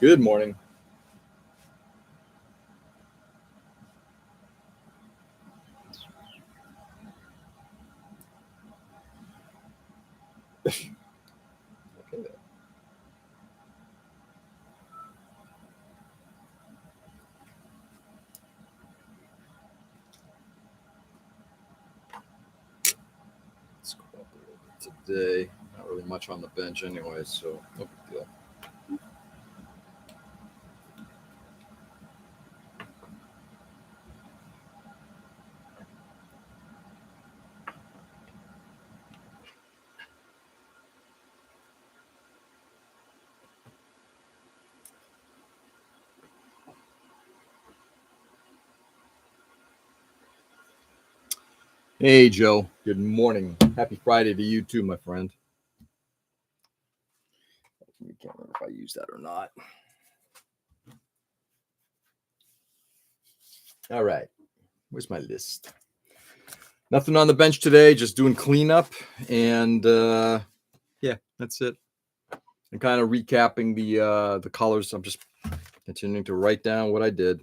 Good morning. Okay. Let's go up a little bit today. Not really much on the bench anyway, so no big deal. Hey, Joe. Good morning. Happy Friday to you too, my friend. I can't remember if I used that or not. All right. Where's my list? Nothing on the bench today. Just doing cleanup, and yeah, that's it. And kind of recapping the colors. I'm just continuing to write down what I did.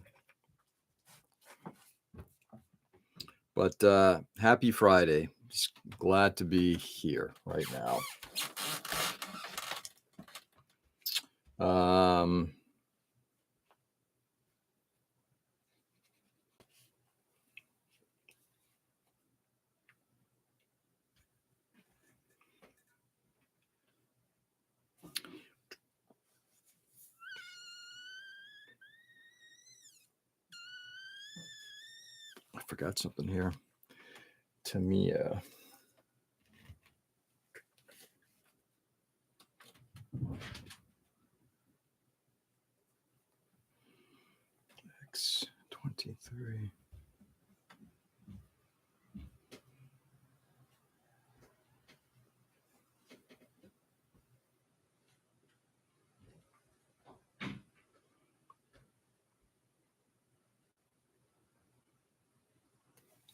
But happy Friday. Just glad to be here right now. I forgot something here. Tamiya. X23.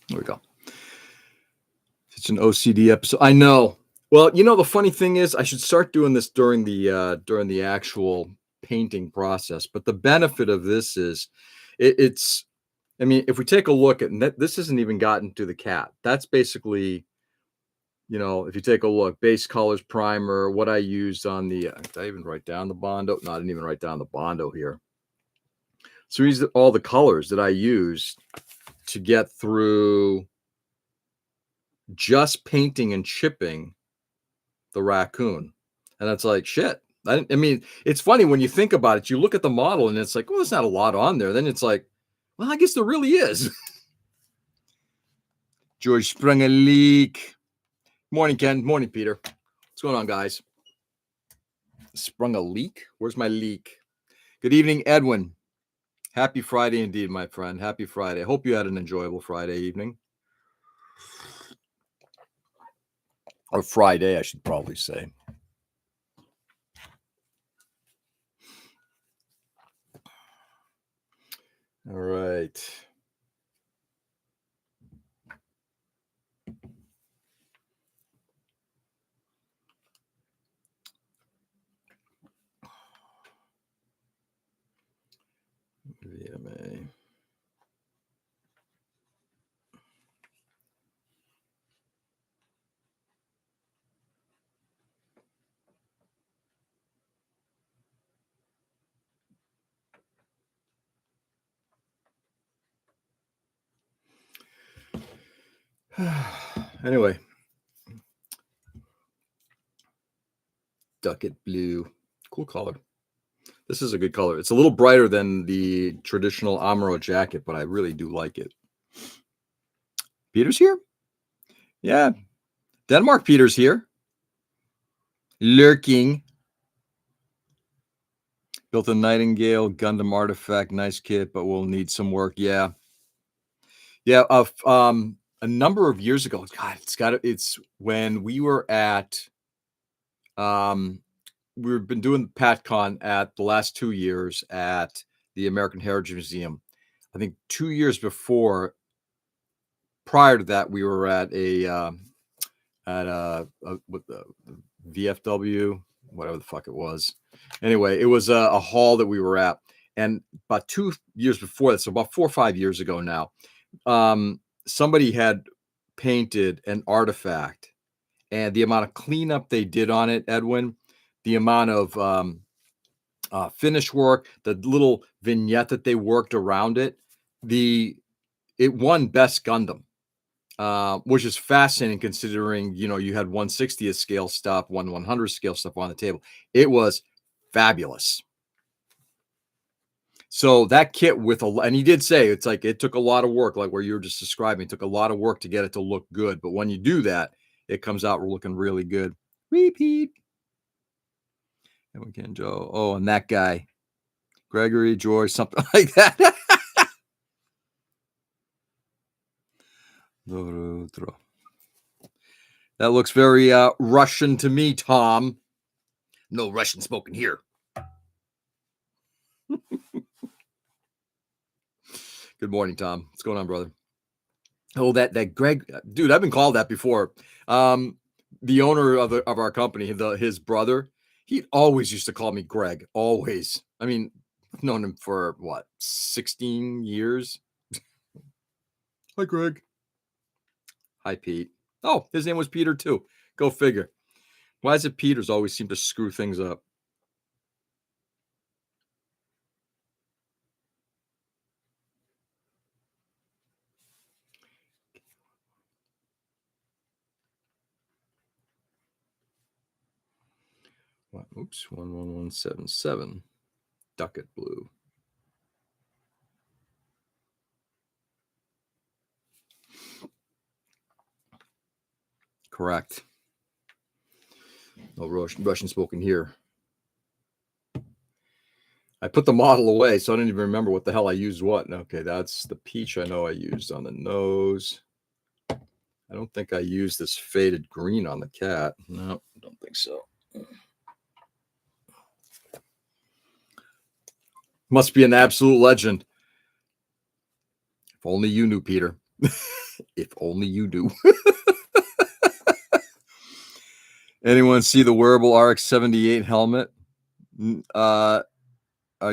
There we go. It's an OCD episode. I know. Well, the funny thing is, I should start doing this during the actual painting process. But the benefit of this is, it's. I mean, if we take a look at this, hasn't even gotten to the cat. That's basically, if you take a look, base colors, primer, what I used on the. Did I even write down the Bondo? No, I didn't even write down the Bondo here. So these are all the colors that I used to get through just painting and chipping the raccoon. And it's like, shit. I mean, it's funny when you think about it. You look at the model and it's like, well, there's not a lot on there. Then it's like, well, I guess there really is. George sprung a leak. Morning, Ken. Morning, Peter. What's going on, guys? Sprung a leak? Where's my leak? Good evening, Edwin. Happy Friday indeed, my friend. Happy Friday. I hope you had an enjoyable Friday evening. Or Friday, I should probably say. All right. VMA. Anyway, Ducket blue, cool color. This is a good color. It's a little brighter than the traditional Amaro jacket, but I really do like it. Peter's here? Yeah. Denmark Peter's here. Lurking. Built a Nightingale Gundam artifact. Nice kit, but we'll need some work. Yeah. Yeah. A number of years ago. God, it's when we were at we've been doing PatCon at the last 2 years at the American Heritage Museum. I think 2 years prior to that, we were at with the VFW. whatever the fuck it was. Anyway, it was a hall that we were at, and about 2 years before that, so about 4 or 5 years ago now, somebody had painted an artifact, and the amount of cleanup they did on it, Edwin, the amount of finish work, the little vignette that they worked around it, it won Best Gundam, which is fascinating considering, you had 1/60th scale stuff, 1/100th scale stuff on the table. It was fabulous. So that kit and he did say it's like it took a lot of work, like where you were just describing, it took a lot of work to get it to look good. But when you do that, it comes out looking really good. Repeat. And we can Joe. Oh, and that guy, Gregory, George, something like that. That looks very Russian to me, Tom. No Russian spoken here. Good morning, Tom. What's going on, brother? Oh, that Greg, dude, I've been called that before. The owner of our company, his brother, he always used to call me Greg. Always. I mean, I've known him for what, 16 years? Hi, Greg. Hi, Pete. Oh, his name was Peter too. Go figure. Why is it Peters always seem to screw things up? Oops, 11177. Ducket blue. Correct. No Russian spoken here. I put the model away, so I don't even remember what the hell I used what. Okay, that's the peach I know I used on the nose. I don't think I used this faded green on the cat. No, I don't think so. Must be an absolute legend. If only you knew, Peter. If only you knew. Anyone see the wearable RX-78 helmet? Are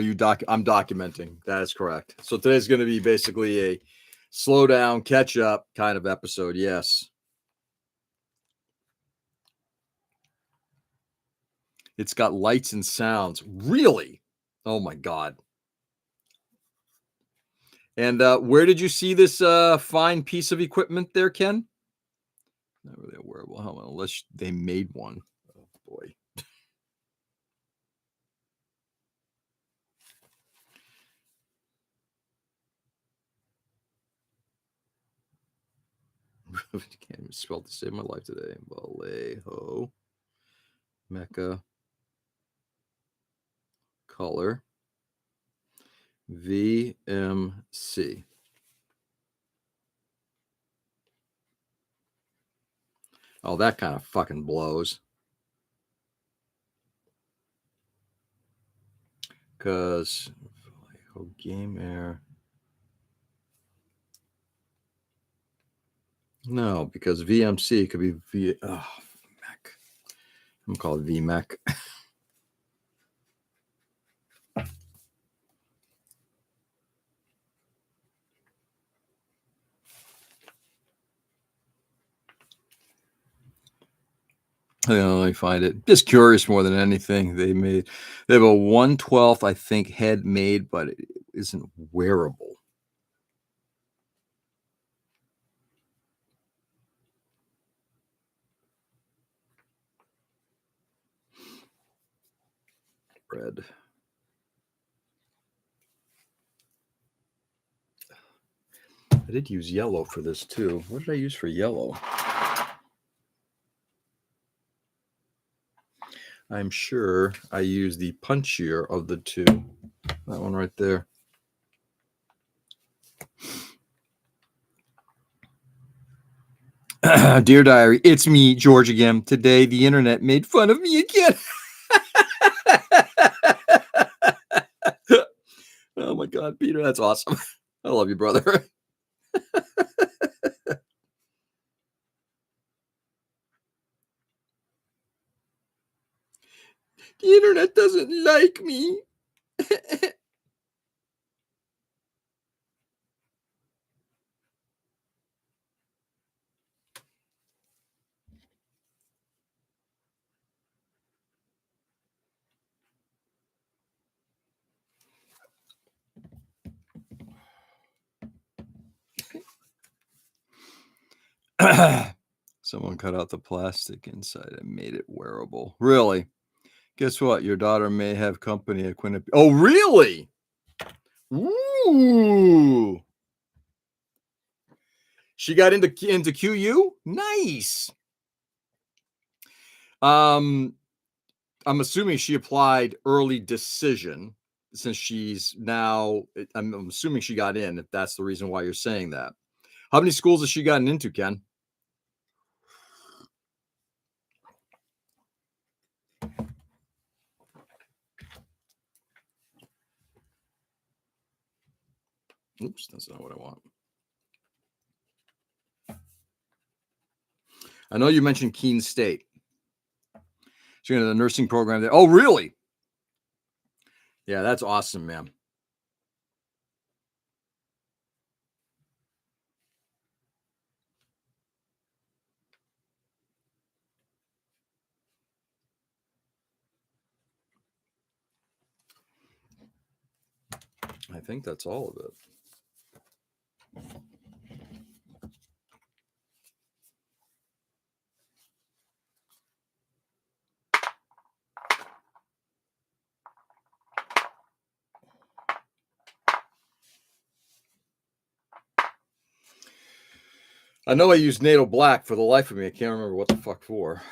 you I'm documenting. That is correct. So today's going to be basically a slow down, catch up kind of episode. Yes. It's got lights and sounds. Really? Oh my God. And where did you see this fine piece of equipment there, Ken? Not really a wearable helmet, unless they made one. Oh boy. Can't even spell to save my life today. Vallejo. Mecca. Color. VMC. Oh, that kind of fucking blows. Because Game Air. No, because VMC could be Mac. I'm called VMAC. Let me find it. Just curious more than anything. They have a 1/12, I think, head made, but it isn't wearable. Red. I did use yellow for this too. What did I use for yellow? I'm sure I used the punchier of the two. That one right there. Dear Diary, it's me, George, again. Today, the internet made fun of me again. Oh my God, Peter, that's awesome. I love you, brother. The internet doesn't like me. Someone cut out the plastic inside and made it wearable. Really? Guess what? Your daughter may have company at Quinnipiac. Oh, really? Ooh. She got into QU? Nice. I'm assuming she applied early decision since she's now I'm assuming she got in, if that's the reason why you're saying that. How many schools has she gotten into, Ken? Oops, that's not what I want. I know you mentioned Keene State. She's in the nursing program there. Oh, really? Yeah, that's awesome, man. I think that's all of it. I know I used NATO black. For the life of me, I can't remember what the fuck for.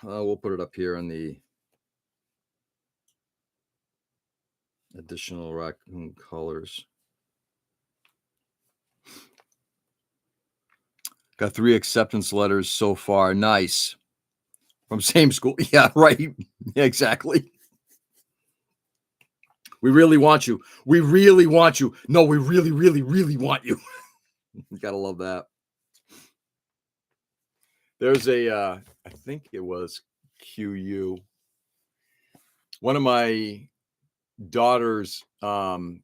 We'll put it up here in the additional raccoon colors. Got 3 acceptance letters so far. Nice. From same school. Yeah, right. Yeah, exactly. We really want you. We really want you. No, we really, really, really want you. You gotta love that. There's I think it was QU. One of my daughter's, what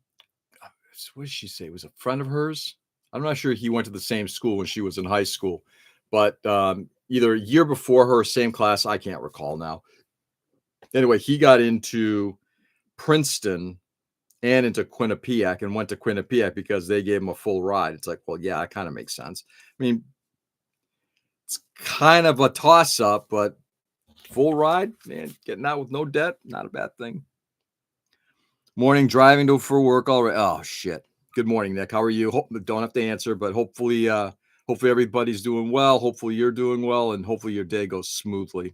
did she say? It was a friend of hers. I'm not sure he went to the same school when she was in high school, but either a year before her, same class. I can't recall now. Anyway, he got into Princeton and into Quinnipiac and went to Quinnipiac because they gave him a full ride. It's like, well, yeah, it kind of makes sense. I mean, it's kind of a toss up, but full ride, man, getting out with no debt, not a bad thing. Morning, driving to for work already. Oh shit. Good morning, Nick. How are you? Don't have to answer, but hopefully everybody's doing well. Hopefully you're doing well, and hopefully your day goes smoothly.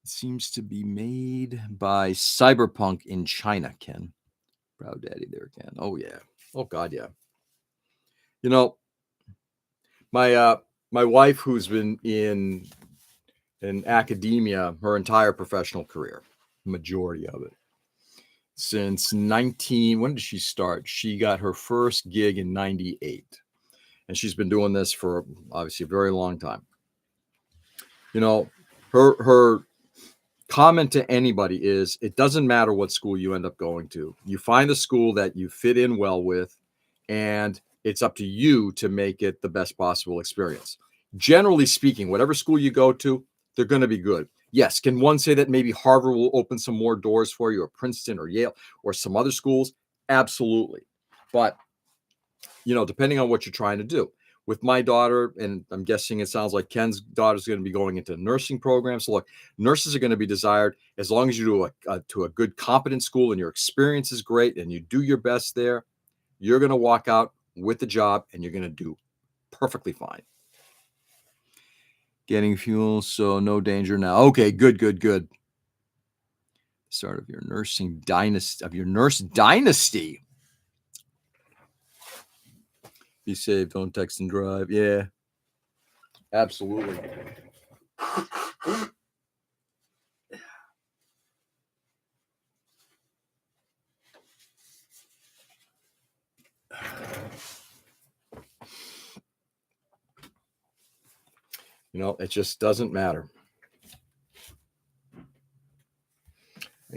It seems to be made by Cyberpunk in China, Ken. Proud daddy there, Ken. Oh yeah. Oh god, yeah. You know, my wife, who's been in academia her entire professional career, majority of it, since when did she start? She got her first gig in 98, and she's been doing this for obviously a very long time. You know, her comment to anybody is, it doesn't matter what school you end up going to. You find a school that you fit in well with, and it's up to you to make it the best possible experience. Generally speaking, whatever school you go to, they're going to be good. Yes, can one say that maybe Harvard will open some more doors for you, or Princeton or Yale or some other schools? Absolutely. But, depending on what you're trying to do. With my daughter, and I'm guessing it sounds like Ken's daughter is going to be going into nursing programs. So look, nurses are going to be desired as long as you do to a good, competent school and your experience is great and you do your best there. You're going to walk out with the job and you're going to do perfectly fine. Getting fuel, so no danger now. Okay, good. Start of your nursing dynasty, of your nurse dynasty. Be safe, don't text and drive. Yeah, absolutely. It just doesn't matter.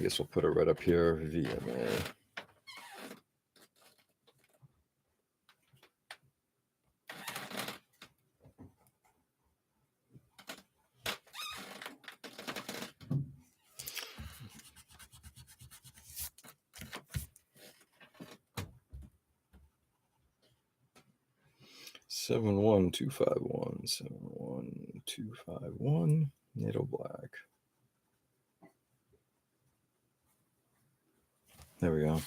guess we'll put it right up here. VMA. Seven 71251 71251 NATO Black. There we go.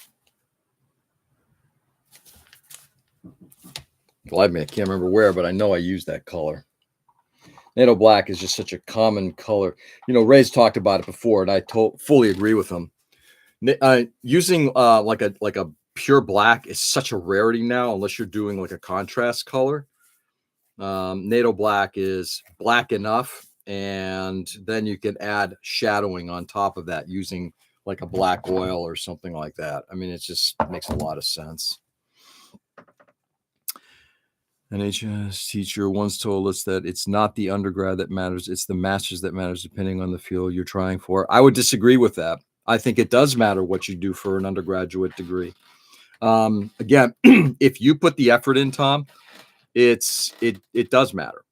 Believe me, I can't remember where, but I know I used that color. NATO Black is just such a common color. Ray's talked about it before, and I fully agree with him. Using like a pure black is such a rarity now, unless you're doing like a contrast color. NATO Black is black enough, and then you can add shadowing on top of that using like a black oil or something like that. I mean, it just makes a lot of sense. An HS teacher once told us that it's not the undergrad that matters, it's the master's that matters, depending on the field you're trying for. I would disagree with that. I think it does matter what you do for an undergraduate degree. Again, if you put the effort in, Tom, it does matter.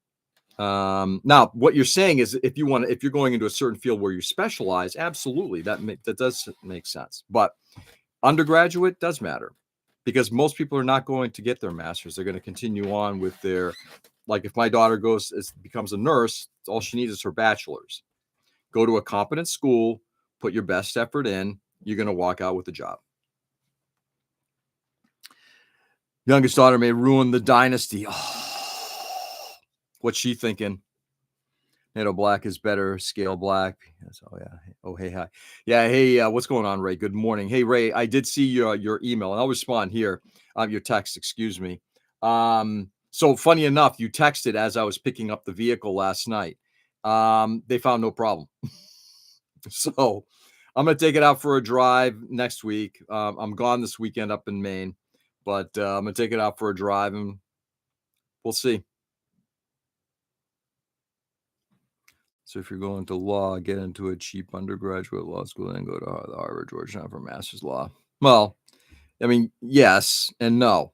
Now, what you're saying is if you're going into a certain field where you specialize, absolutely, that does make sense. But undergraduate does matter, because most people are not going to get their master's. They're going to continue on with their, like if my daughter becomes a nurse, all she needs is her bachelor's. Go to a competent school, put your best effort in, you're going to walk out with a job. Youngest daughter may ruin the dynasty. Oh, what's she thinking? NATO Black is better. Scale Black. Yes, oh, yeah. Oh, hey, hi. Yeah, hey, what's going on, Ray? Good morning. Hey, Ray, I did see your email, and I'll respond here. Your text, excuse me. So funny enough, you texted as I was picking up the vehicle last night. They found no problem. So I'm going to take it out for a drive next week. I'm gone this weekend up in Maine, but I'm going to take it out for a drive, and we'll see. So if you're going to law, get into a cheap undergraduate law school and go to Harvard, Georgetown for master's law. Well, I mean, yes and no.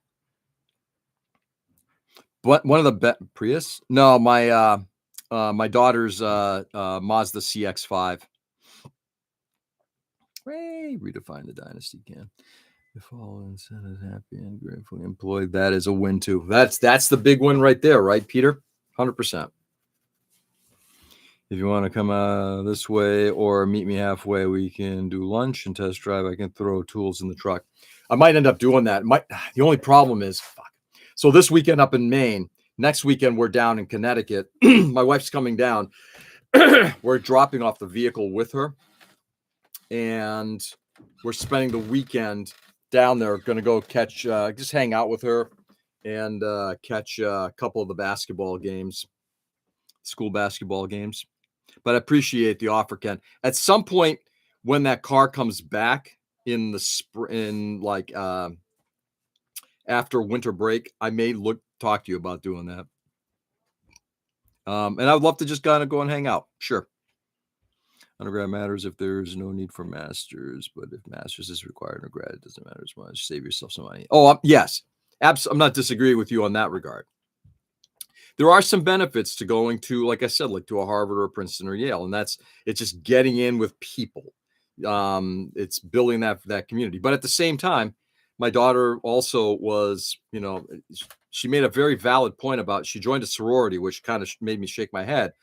But one of the Prius? No, my daughter's Mazda CX-5. Ray, redefine the dynasty can. If all incentives happy and gratefully employed, that is a win too. That's the big one right there, right, Peter? 100%. If you want to come this way or meet me halfway, we can do lunch and test drive. I can throw tools in the truck. I might end up doing that. The only problem is, so this weekend up in Maine, next weekend we're down in Connecticut. My wife's coming down. We're dropping off the vehicle with her, and we're spending the weekend down there. Going to go catch, just hang out with her and catch a couple of the basketball games, school basketball games. But I appreciate the offer, Ken. At some point when that car comes back in the spring, like after winter break, I may talk to you about doing that. And I would love to just kind of go and hang out. Sure. Undergrad matters if there's no need for masters, but if masters is required, undergrad, it doesn't matter as much. Save yourself some money. Oh, yes. I'm not disagreeing with you on that regard. There are some benefits to going to, like I said, like to a Harvard or a Princeton or Yale, and it's just getting in with people. It's building that community. But at the same time, my daughter also was, she made a very valid point about she joined a sorority, which kind of made me shake my head.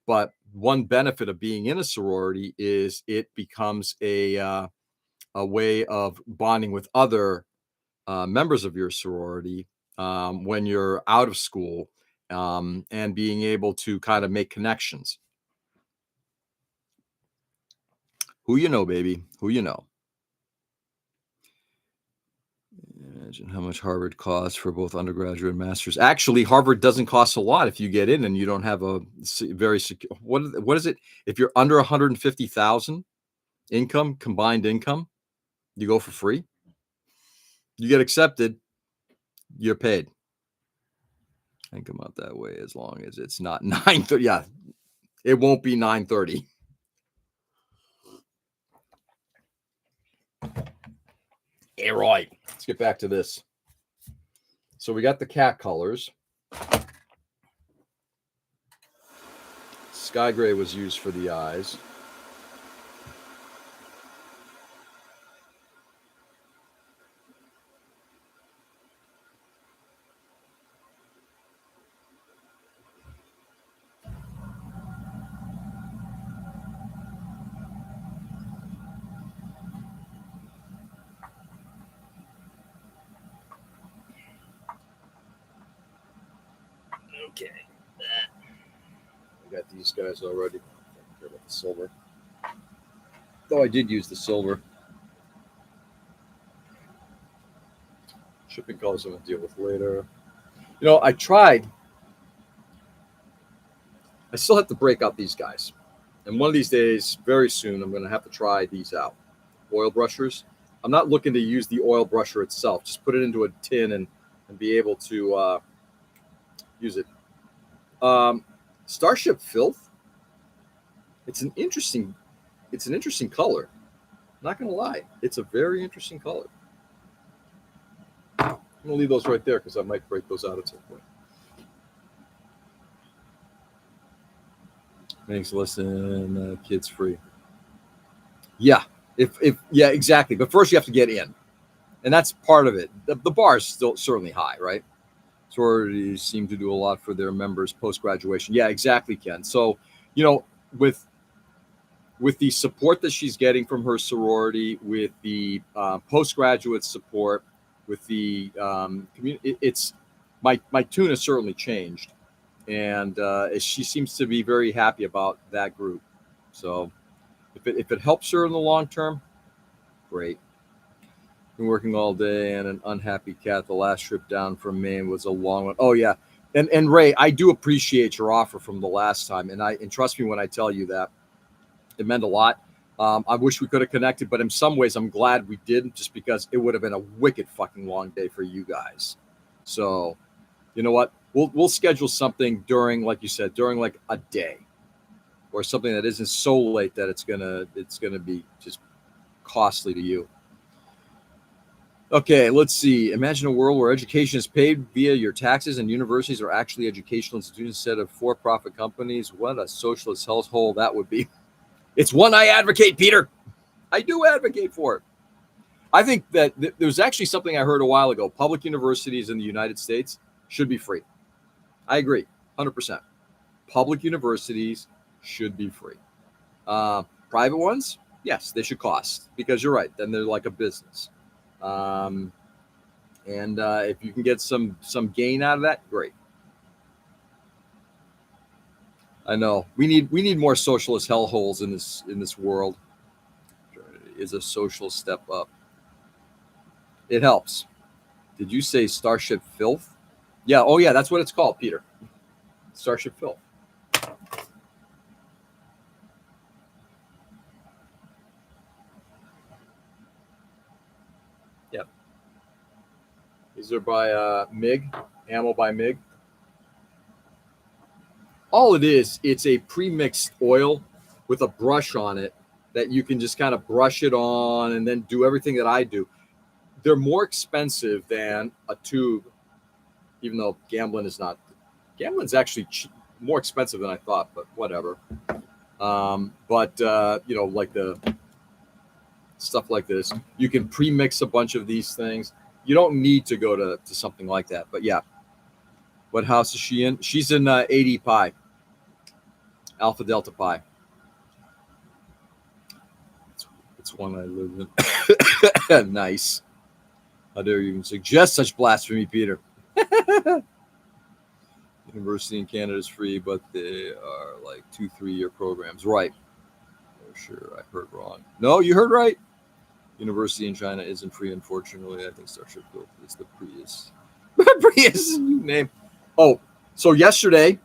But one benefit of being in a sorority is it becomes a way of bonding with other members of your sorority when you're out of school. And being able to kind of make connections. Who you know, baby, who you know. Imagine how much Harvard costs for both undergraduate and master's. Actually, Harvard doesn't cost a lot if you get in and you don't have a very secure. What is it? If you're under 150,000 combined income, you go for free. You get accepted, you're paid. And come out that way as long as it's not 9:30. Yeah, it won't be 9:30. Okay, right. Let's get back to this. So we got the cat colors. Sky gray was used for the eyes. Okay. I got these guys already. Don't care about the silver. Though I did use the silver. Shipping colors I'm going to deal with later. You know, I tried. I still have to break out these guys. And one of these days, very soon, I'm going to have to try these out. Oil brushers. I'm not looking to use the oil brusher itself. Just put it into a tin and be able to use it. Starship Filth. It's an interesting color. Not going to lie. It's a very interesting color. I'm going to leave those right there because I might break those out at some point. Thanks, listen, kids free. Yeah, if yeah, exactly. But first you have to get in, and that's part of it. The bar is still certainly high, right? Sororities seem to do a lot for their members post graduation. Yeah, exactly, Ken. So, you know, with the support that she's getting from her sorority, with the postgraduate support, with the community, it's my tune has certainly changed. And she seems to be very happy about that group. So if it helps her in the long term, great. Been working all day and an unhappy cat. The last trip down from Maine was a long one. Oh yeah, and Ray, I do appreciate your offer from the last time, and trust me when I tell you that it meant a lot. I wish we could have connected, but in some ways, I'm glad we didn't, just because it would have been a wicked fucking long day for you guys. So, you know what? We'll schedule something during, like you said, during like a day, or something that isn't so late that it's gonna be just costly to you. Okay, let's see. Imagine a world where education is paid via your taxes and universities are actually educational institutions instead of for-profit companies. What a socialist hellhole that would be. It's one I advocate, Peter. I do advocate for it. I think that there's actually something I heard a while ago. Public universities in the United States should be free. I agree, 100%. Public universities should be free. Private ones, yes, they should cost, because you're right. Then they're like a business. And if you can get some gain out of that, great. I know we need more socialist hellholes in this world. Is a social step up. It helps. Did you say Starship Filth? Yeah. Oh yeah, that's what it's called, Peter. Starship Filth. Yep. These are by MIG, ammo by MIG. All it is, it's a pre-mixed oil with a brush on it that you can just kind of brush it on and then do everything that I do. They're more expensive than a tube, even though Gambling's actually more expensive than I thought, but whatever. You know, like the stuff like this, you can pre-mix a bunch of these things. You don't need to go to something like that, but yeah. What house is she in? She's in 80 Pi, Alpha Delta Pi. It's one I live in. Nice. How dare you even suggest such blasphemy, Peter? University in Canada is free, but they are like 2-3 year programs. Right. Oh, sure, I heard wrong. No, you heard right. University in China isn't free, unfortunately. I think Starship Filth is the Prius. Prius, new name. Oh, so yesterday,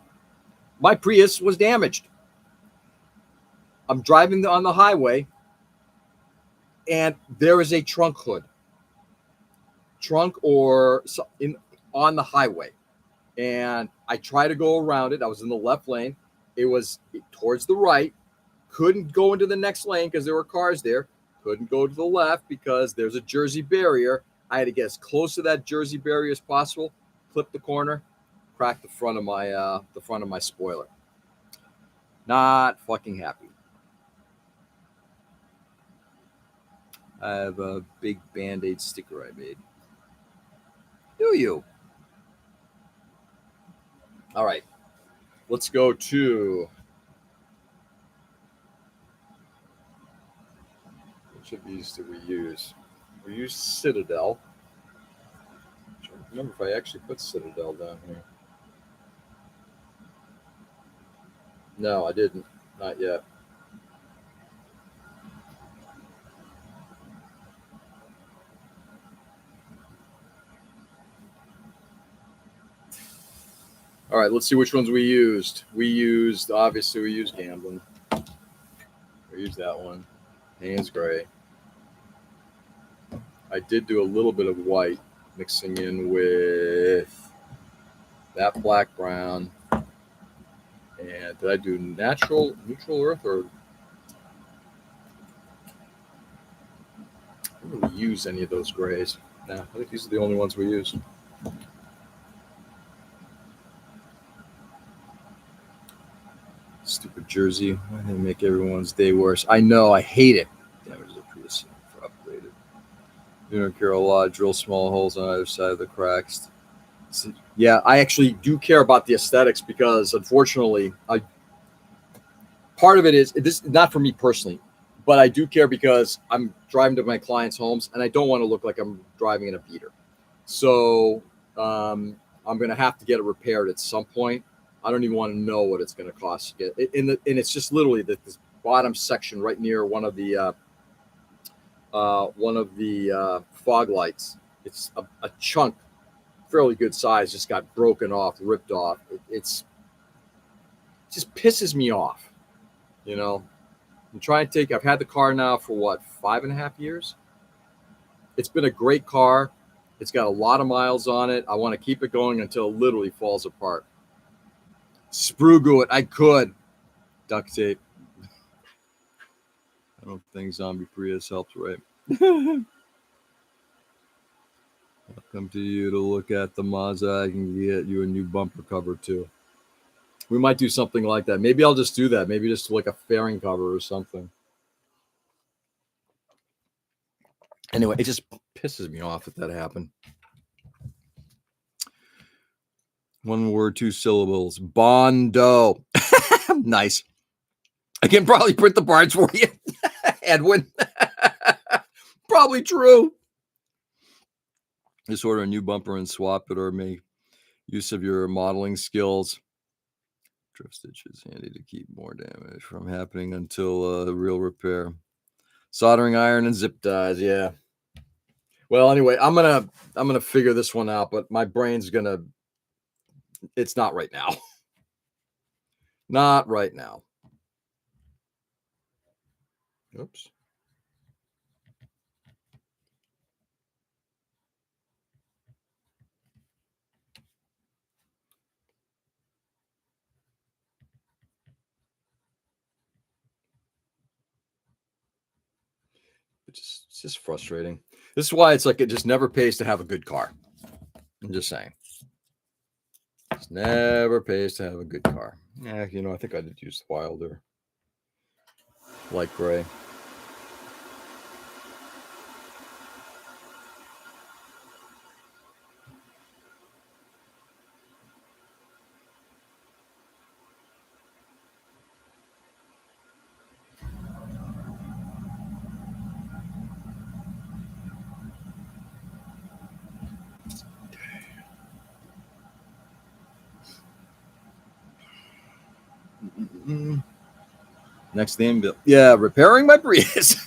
my Prius was damaged. I'm driving on the highway, and there is a trunk hood. On the highway. And I try to go around it. I was in the left lane. It was towards the right. Couldn't go into the next lane because there were cars there. couldn't go to the left because there's a Jersey barrier. I had to get as close to that Jersey barrier as possible, clip the corner, crack the front of my spoiler. Not fucking happy. I have a big Band-Aid sticker I made. Do you? All right. Let's go to which of these do we use? We use Citadel. I don't remember if I actually put Citadel down here. No, I didn't. Not yet. All right, let's see which ones we used. Obviously, we used Gambling. We used that one. Haynes Gray. I did do a little bit of white, mixing in with that black brown. And did I do neutral earth, or I didn't really use any of those grays? No, I think these are the only ones we used. Stupid Jersey. Why do they make everyone's day worse? I know, I hate it. Damages are pretty soon for upgraded. You don't care a lot. Drill small holes on either side of the cracks. Yeah, I actually do care about the aesthetics because, unfortunately, part of it is this not for me personally, but I do care because I'm driving to my clients' homes and I don't want to look like I'm driving in a beater. So I'm going to have to get it repaired at some point. I don't even want to know what it's going to cost to get it. And it's just literally this bottom section right near one of the fog lights. It's a chunk, fairly good size, just got broken off, ripped off. It just pisses me off. You know, I've had the car now for 5.5 years. It's been a great car. It's got a lot of miles on it. I want to keep it going until it literally falls apart. Sprue glue it. I could. Duct tape. I don't think Zombie Prius helps, right? I'll come to you to look at the Mazda. I can get you a new bumper cover too. We might do something like that. Maybe I'll just do that. Maybe just like a fairing cover or something. Anyway, it just pisses me off if that happened. One word, 2 syllables. Bondo. Nice. I can probably print the parts for you, Edwin. Probably true. Just order a new bumper and swap it, or make use of your modeling skills. Drift stitch is handy to keep more damage from happening until real repair. Soldering iron and zip ties, yeah. Well, anyway, I'm gonna figure this one out, but my brain's gonna. It's not right now. Not right now. Oops. It's just frustrating. This is why it's like it just never pays to have a good car. I'm just saying. It never pays to have a good car. Yeah, I think I did use the Wilder. Light gray. Next name, yeah, repairing my Prius.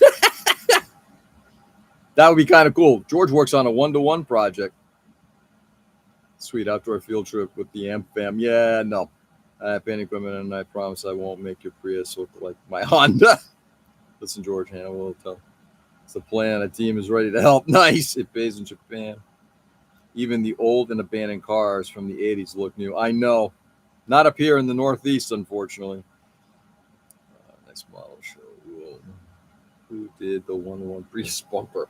That would be kind of cool. George works on a 1-to-1 project. Sweet outdoor field trip with the Amp fam. Yeah, no. I have paint equipment, and I promise I won't make your Prius look like my Honda. Listen, George, Hannah will tell. It's the plan. A team is ready to help. Nice. It pays in Japan. Even the old and abandoned cars from the 80s look new. I know. Not up here in the Northeast, unfortunately. Nice model show. Cool. Who did the 101 Prius bumper?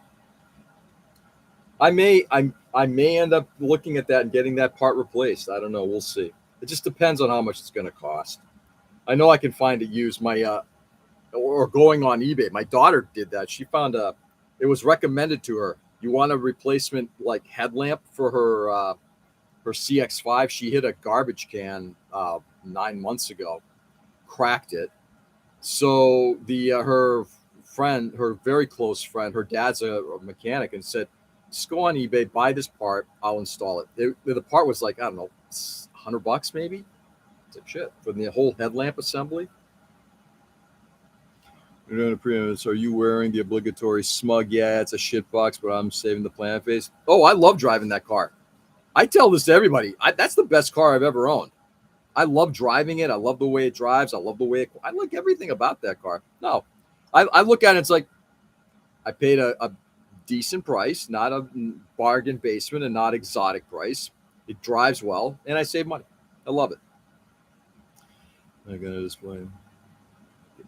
I may end up looking at that and getting that part replaced. I don't know. We'll see. It just depends on how much it's going to cost. I know I can find it used. My or going on eBay. My daughter did that. She found a. It was recommended to her. You want a replacement like headlamp for her CX5? She hit a garbage can 9 months ago, cracked it. So the her friend, her very close friend, her dad's a mechanic, and said, "Just go on eBay, buy this part. I'll install it." The part was like, I don't know, $100 maybe. It's like shit for the whole headlamp assembly. You're doing a pre-image. Are you wearing the obligatory smug? Yeah, it's a shit box, but I'm saving the planet face. Oh, I love driving that car. I tell this to everybody. That's the best car I've ever owned. I love driving it. I love the way it drives. I love the way I like everything about that car. No, I look at it. It's like I paid a decent price, not a bargain basement and not exotic price. It drives well, and I save money. I love it. I'm gonna display.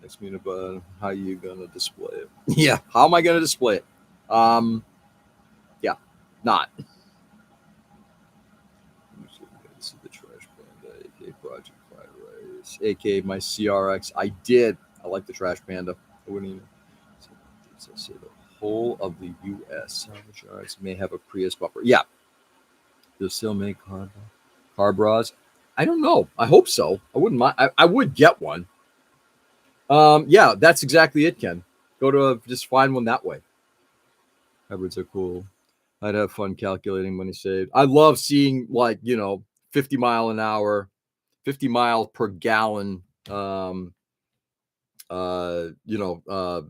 Next meeting about how you gonna display it. Yeah, how am I gonna display it? Yeah, not. This is the Trash Panda, aka Project Fire Race, aka my CRX. I did. I like the Trash Panda. I wouldn't even say the whole of the U.S. salvage yards may have a Prius bumper. Yeah, they'll still make car bras. I don't know. I hope so. I wouldn't mind. I would get one. Yeah, that's exactly it, Ken. Go to just find one that way. Hybrids are cool. I'd have fun calculating money saved. I love seeing 50 mile an hour, 50 miles per gallon. You know,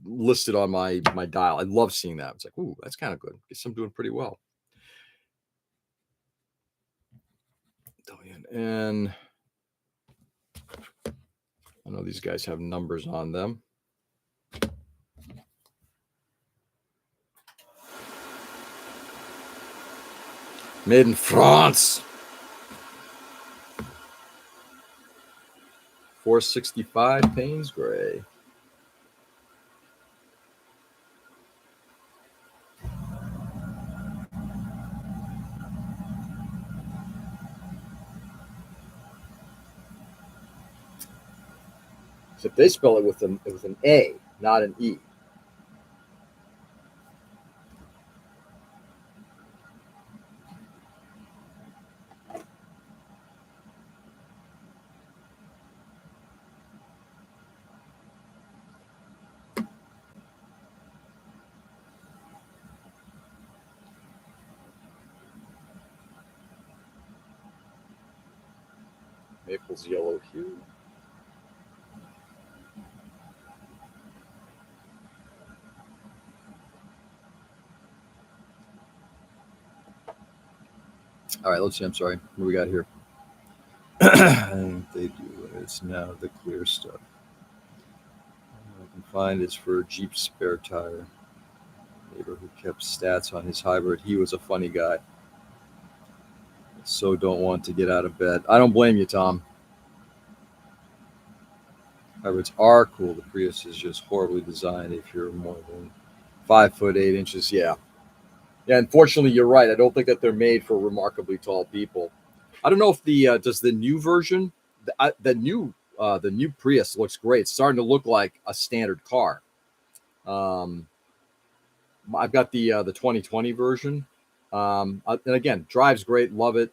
listed on my dial. I love seeing that. It's like, ooh, that's kind of good. Guess I'm doing pretty well. And I know these guys have numbers on them. Made in France. 465 Payne's Gray. Except they spell it with an A, not an E. Maple's yellow hue. All right, let's see. I'm sorry. What do we got here? I think they do. It's now the clear stuff. I can find it's for Jeep spare tire. Neighbor who kept stats on his hybrid. He was a funny guy. So don't want to get out of bed. I don't blame you, Tom. Hybrids are cool. The Prius is just horribly designed if you're more than 5'8". Yeah. Yeah, unfortunately, you're right. I don't think that they're made for remarkably tall people. I don't know if the does the new version, the new Prius looks great. It's starting to look like a standard car. Um, I've got the 2020 version, and again, drives great. Love it.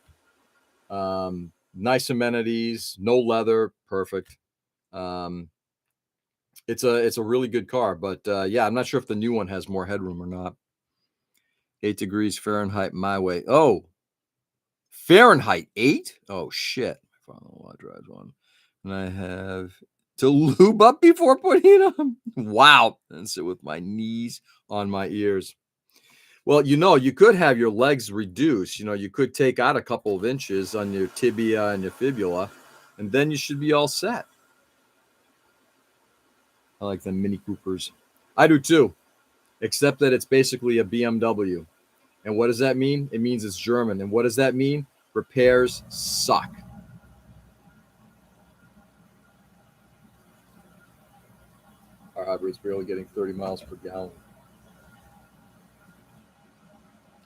Nice amenities, no leather, perfect. Um, it's a really good car, but yeah, I'm not sure if the new one has more headroom or not. 8 degrees Fahrenheit my way. Oh, Fahrenheit 8? Oh shit. My father-in-law drives one. And I have to lube up before putting it on. Wow. And sit with my knees on my ears. Well, you could have your legs reduced. You could take out a couple of inches on your tibia and your fibula, and then you should be all set. I like the Mini Coopers. I do too, except that it's basically a BMW. And what does that mean? It means it's German. And what does that mean? Repairs suck. All Our hybrid's barely getting 30 miles per gallon.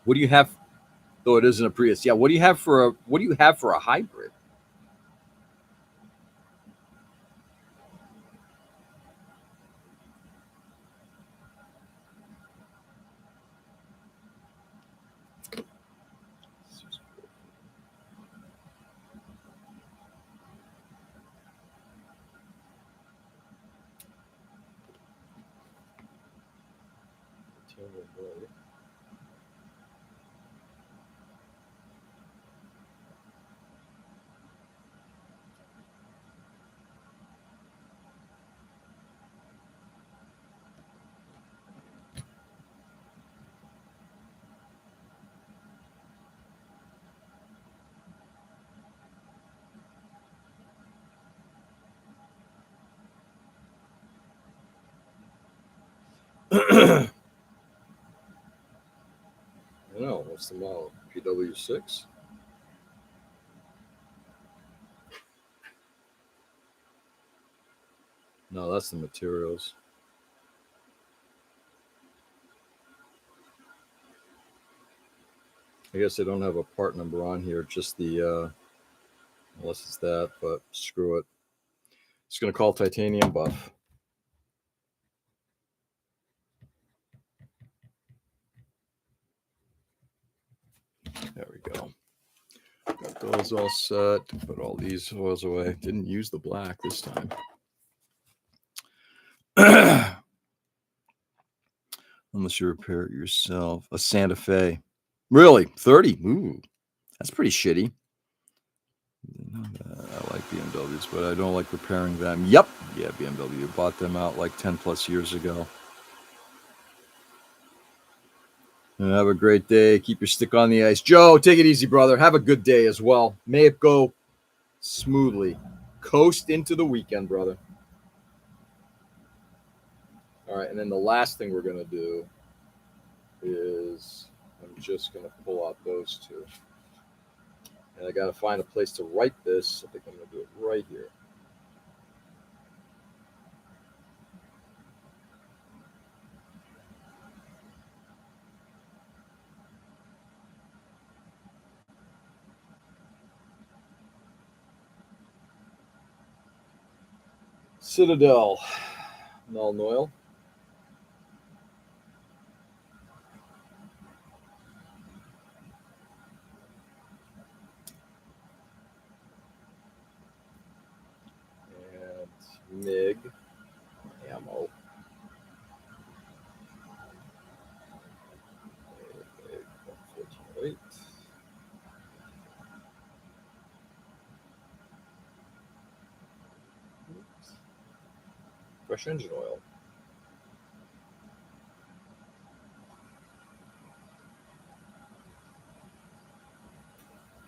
What do you have? Though it isn't a Prius. Yeah. What do you have for a hybrid? I don't know. What's the model? PW6? No, that's the materials. I guess they don't have a part number on here, just the, unless it's that, but screw it. Just going to call titanium buff. There we go. Got those all set. Put all these oils away. Didn't use the black this time. Unless you repair it yourself. A Santa Fe. Really? 30? Ooh, that's pretty shitty. I like BMWs, but I don't like repairing them. Yep. Yeah, BMW. Bought them out like 10 plus years ago. And have a great day. Keep your stick on the ice. Joe, take it easy, brother. Have a good day as well. May it go smoothly. Coast into the weekend, brother. All right, and then the last thing we're going to do is I'm just going to pull out those two. And I got to find a place to write this. I think I'm going to do it right here. Citadel, Null Noil. And MiG ammo. MiG 1408. Fresh engine oil.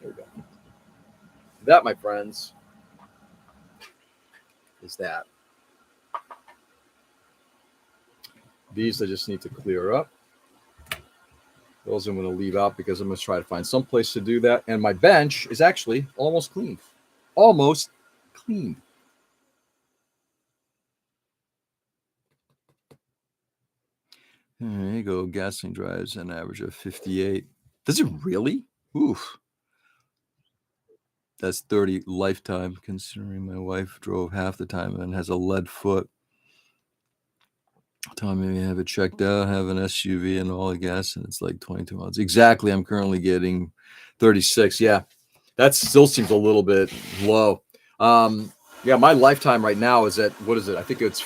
There we go. That, my friends, is that. These I just need to clear up. Those I'm going to leave out because I'm going to try to find some place to do that. And my bench is actually almost clean. Almost clean. There you go. Gasoline drives an average of 58. Does it really? Oof. That's 30 lifetime, considering my wife drove half the time and has a lead foot. Telling me to have it checked out, have an SUV and all the gas, and it's like 22 miles. Exactly. I'm currently getting 36. Yeah. That still seems a little bit low. Yeah, my lifetime right now is at, what is it? I think it's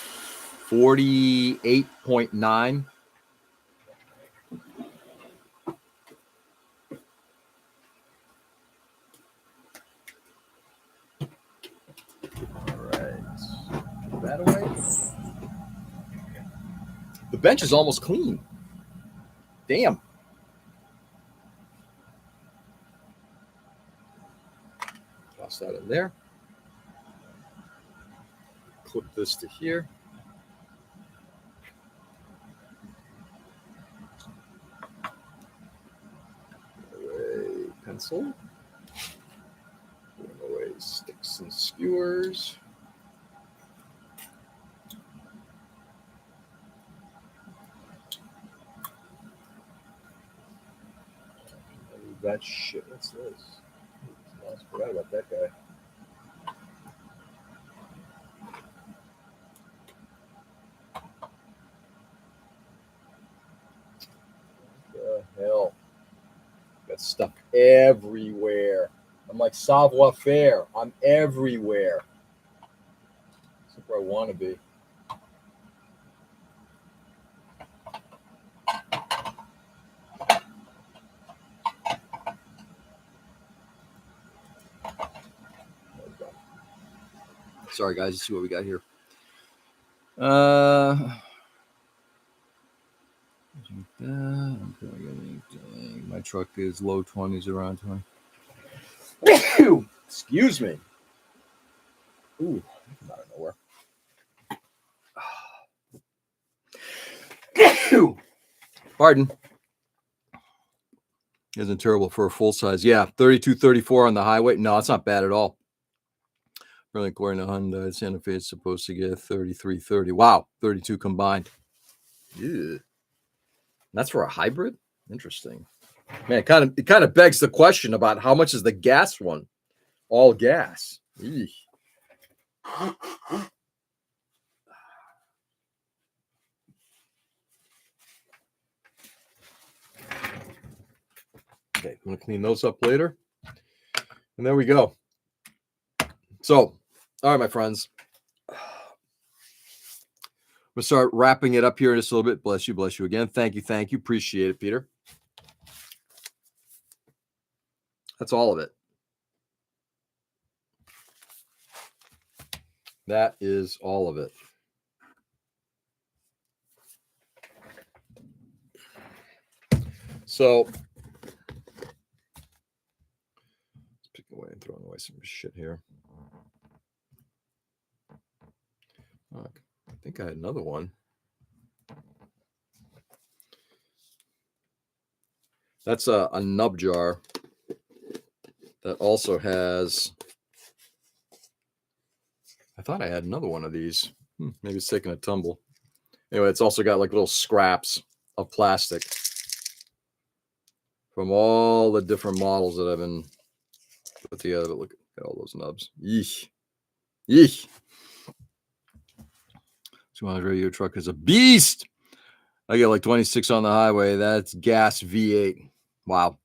48.9. All right. Put that away. The bench is almost clean. Damn. Toss that in there. Clip this to here. Away pencil. Put away sticks and skewers. That shit. What's this? I forgot about that guy. What the hell? Got stuff everywhere. I'm like savoir faire. I'm everywhere. That's where I want to be. Sorry, guys. Let's see what we got here. My truck is low 20s, around 20. Excuse me. Ooh, out of nowhere. Pardon. Isn't terrible for a full size. Yeah, 32, 34 on the highway. No, it's not bad at all. Really, according to Hyundai, Santa Fe is supposed to get 33, 30. Wow, 32 combined. Yeah. That's for a hybrid? Interesting. Man, it kind of begs the question about how much is the gas one? All gas. Eesh. Okay, I'm going to clean those up later. And there we go. So, all right, my friends. We'll start wrapping it up here in just a little bit. Bless you again. Thank you. Appreciate it, Peter. That's all of it. That is all of it. So, let's pick away and throwing away some shit here. I think I had another one. That's a nub jar that also has, I thought I had another one of these. Maybe it's taking a tumble. Anyway, it's also got like little scraps of plastic from all the different models that I've been put together. Look at all those nubs. Yeesh. 200 radio truck is a beast. I get like 26 on the highway. That's gas V8. Wow.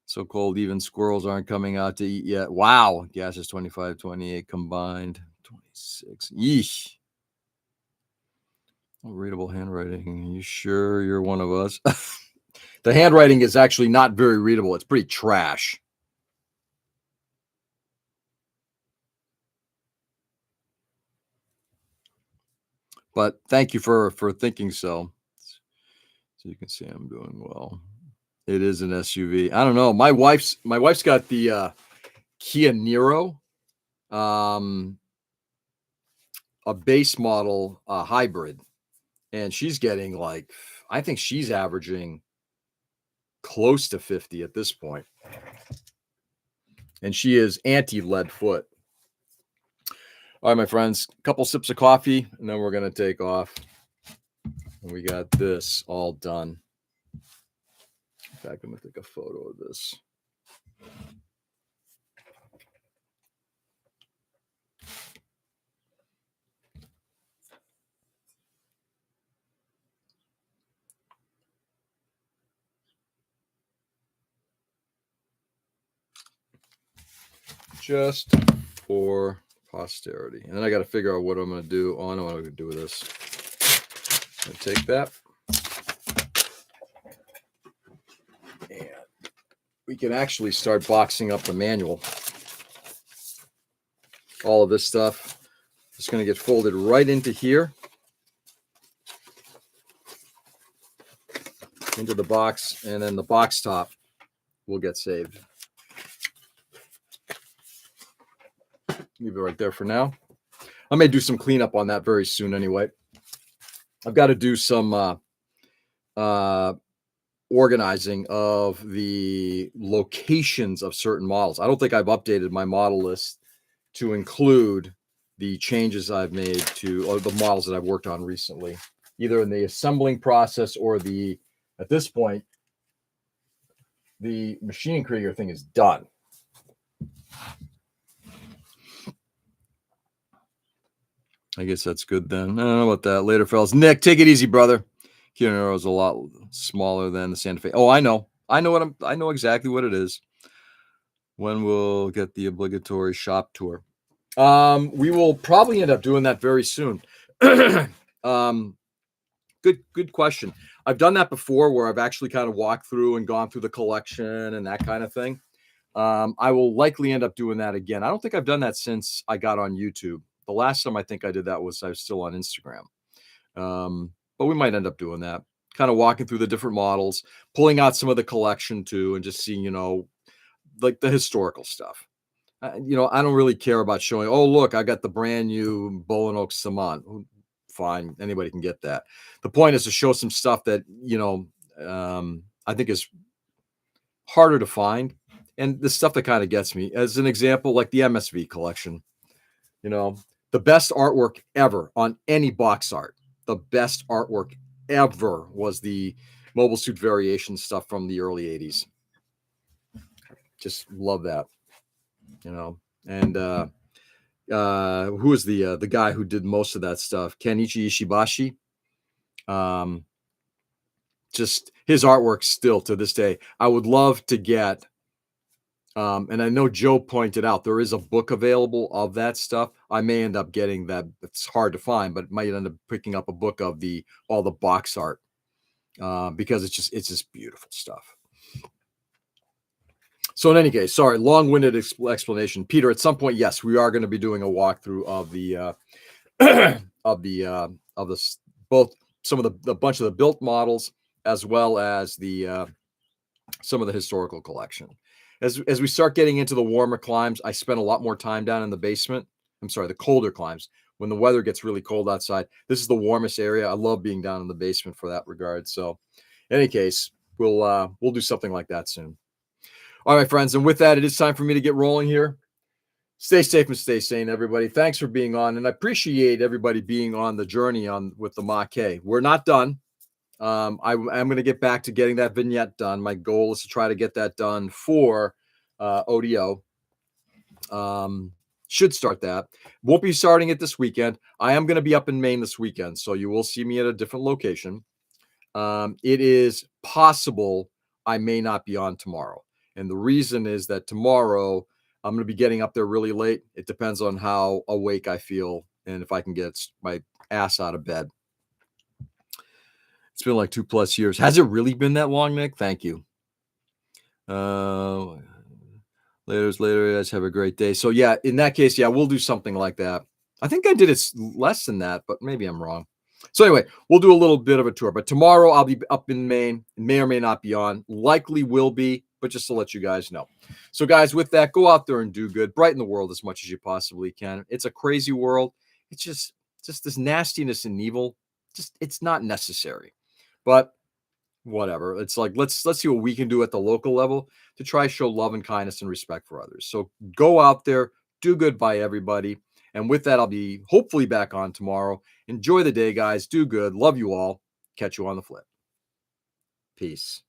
So cold, even squirrels aren't coming out to eat yet. Wow. Gas is 25, 28 combined. 26. Yeesh. Readable handwriting. Are you sure you're one of us? The handwriting is actually not very readable. It's pretty trash. But thank you for thinking so. So you can see I'm doing well. It is an SUV. I don't know. My wife's got the Kia Niro, a base model hybrid, and she's getting like, I think she's averaging close to 50 at this point. And she is anti-lead foot. All right, my friends, a couple sips of coffee, and then we're going to take off. And we got this all done. In fact, I'm going to take a photo of this. Just for posterity. And then I got to figure out what I'm going to do. Oh, I know what I'm going to do with this. I'm going to take that. And we can actually start boxing up the manual. All of this stuff is going to get folded right into here. Into the box. And then the box top will get saved. Leave it right there for now. I may do some cleanup on that very soon anyway. I've got to do some organizing of the locations of certain models. I don't think I've updated my model list to include the changes I've made to or the models that I've worked on recently, either in the assembling process or at this point, the Machine Krieger thing is done. I guess that's good then. I don't know about that. Later, fellas. Nick, take it easy, brother. Kieran is a lot smaller than the Santa Fe. Oh, I know. I know exactly what it is. When we'll get the obligatory shop tour. We will probably end up doing that very soon. Good question. I've done that before where I've actually kind of walked through and gone through the collection and that kind of thing. I will likely end up doing that again. I don't think I've done that since I got on YouTube. The last time I think I did that was I was still on Instagram. But we might end up doing that, kind of walking through the different models, pulling out some of the collection too, and just seeing, like the historical stuff. I don't really care about showing, oh, look, I got the brand new Bowen Oak Samant. Fine. Anybody can get that. The point is to show some stuff that, I think is harder to find. And the stuff that kind of gets me, as an example, like the MSV collection, the best artwork ever on any box art, the best artwork ever was the Mobile Suit Variation stuff from the early 80s. Just love that, and who is the guy who did most of that stuff? Kenichi Ishibashi. Just his artwork still to this day. I would love to get, and I know Joe pointed out there is a book available of that stuff. I may end up getting that. It's hard to find, but might end up picking up a book of all the box art because it's just beautiful stuff. So in any case, sorry, long-winded explanation. Peter, at some point, yes, we are going to be doing a walkthrough of the both some of the bunch of the built models as well as the some of the historical collection. As we start getting into the warmer climes, I spend a lot more time down in the basement. I'm sorry, the colder climes. When the weather gets really cold outside, this is the warmest area. I love being down in the basement for that regard. So, in any case, we'll do something like that soon. All right, friends, and with that, it is time for me to get rolling here. Stay safe and stay sane, everybody. Thanks for being on, and I appreciate everybody being on the journey with the Mach-K. We're not done. I'm going to get back to getting that vignette done. My goal is to try to get that done for ODO. Should start that. Won't be starting it this weekend. I am going to be up in Maine this weekend, so you will see me at a different location. It is possible I may not be on tomorrow. And the reason is that tomorrow I'm going to be getting up there really late. It depends on how awake I feel and if I can get my ass out of bed. It's been like 2+ years. Has it really been that long, Nick? Thank you. Later, guys. Have a great day. So yeah, in that case, yeah, we'll do something like that. I think I did it less than that, but maybe I'm wrong. So anyway, we'll do a little bit of a tour. But tomorrow I'll be up in Maine. May or may not be on. Likely will be, but just to let you guys know. So guys, with that, go out there and do good. Brighten the world as much as you possibly can. It's a crazy world. It's just this nastiness and evil. It's not necessary. But whatever. It's like let's see what we can do at the local level to try show love and kindness and respect for others. So go out there, do good by everybody. And with that, I'll be hopefully back on tomorrow. Enjoy the day, guys. Do good. Love you all. Catch you on the flip. Peace.